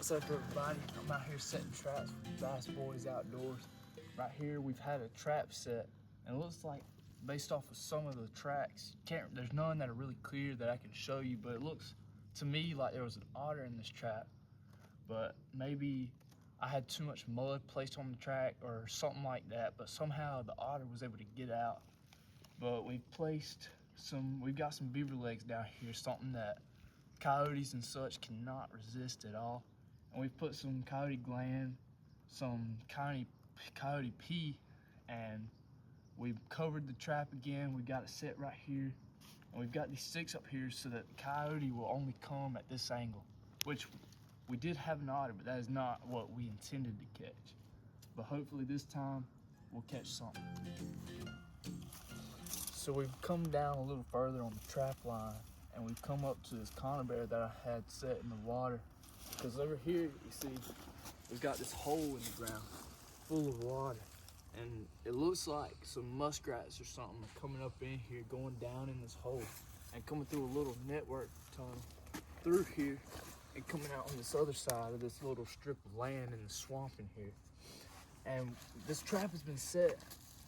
What's up, everybody? I'm out here setting traps for Bass Boys Outdoors. Right here we've had a trap set, and it looks like, based off of some of the tracks, there's none that are really clear that I can show you, but it looks to me like there was an otter in this trap, but maybe I had too much mud placed on the track or something like that, but somehow the otter was able to get out. But we've got some beaver legs down here, something that coyotes and such cannot resist at all. And we've put some coyote gland, some coyote pee, and we've covered the trap again. We've got it set right here, and we've got these sticks up here so that the coyote will only come at this angle, which we did have an otter, but that is not what we intended to catch. But hopefully this time we'll catch something. So we've come down a little further on the trap line, and we've come up to this conibear that I had set in the water. Because over here, you see, we've got this hole in the ground full of water. And it looks like some muskrats or something are coming up in here, going down in this hole, and coming through a little network tunnel through here, and coming out on this other side of this little strip of land in the swamp in here. And this trap has been set,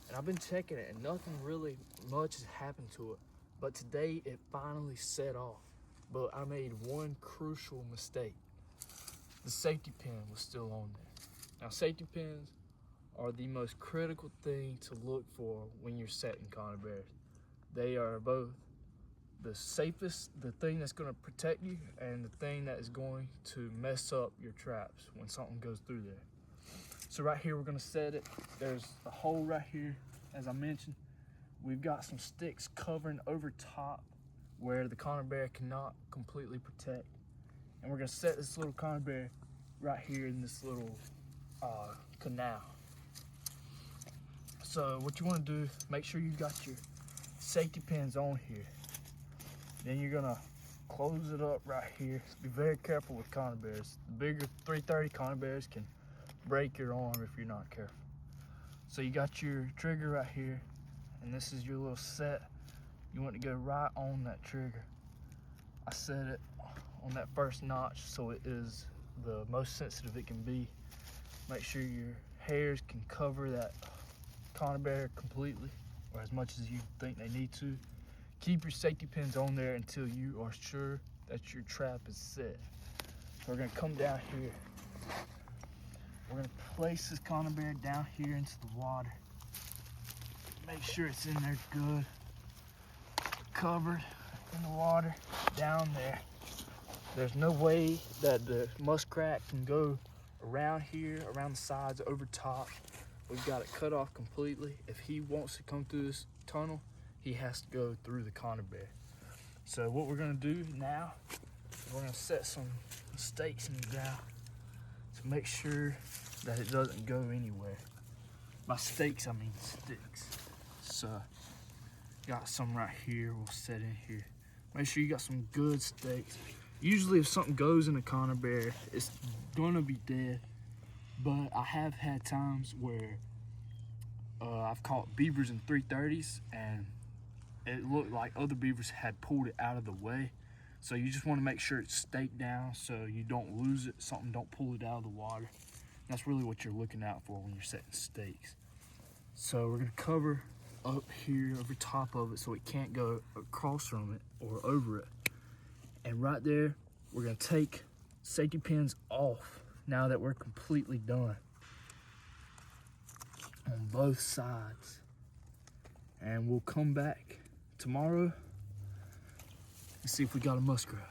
and I've been checking it, and nothing really much has happened to it. But today it finally set off. But I made one crucial mistake. The safety pin was still on there. Now, safety pins are the most critical thing to look for when you're setting conibears. They are both the safest, the thing that's going to protect you, and the thing that is going to mess up your traps when something goes through there. So right here, we're going to set it. There's a hole right here, as I mentioned. We've got some sticks covering over top where the conibear cannot completely protect. And we're gonna set this little conibear right here in this little canal. So what you wanna do, make sure you got your safety pins on here. Then you're gonna close it up right here. Be very careful with conibears. The bigger 330 conibears can break your arm if you're not careful. So you got your trigger right here, and this is your little set. You want to go right on that trigger. I set it on that first notch so it is the most sensitive it can be. Make sure your hairs can cover that conibear completely, or as much as you think they need to. Keep your safety pins on there until you are sure that your trap is set. So we're gonna come down here. We're gonna place this conibear down here into the water. Make sure it's in there good, covered in the water down there. There's no way that the muskrat can go around here, around the sides, over top. We've got it cut off completely. If he wants to come through this tunnel, he has to go through the conibear. So what we're gonna do now is we're gonna set some stakes in the ground to make sure that it doesn't go anywhere. By stakes, I mean sticks. So got some right here, we'll set in here. Make sure you got some good stakes. Usually if something goes in a conibear, it's gonna be dead. But I have had times where I've caught beavers in 330s, and it looked like other beavers had pulled it out of the way. So you just wanna make sure it's staked down so you don't lose it, something don't pull it out of the water. That's really what you're looking out for when you're setting stakes. So we're gonna cover up here over top of it so it can't go across from it or over it. And right there, we're gonna take safety pins off now that we're completely done on both sides. And we'll come back tomorrow and see if we got a muskrat.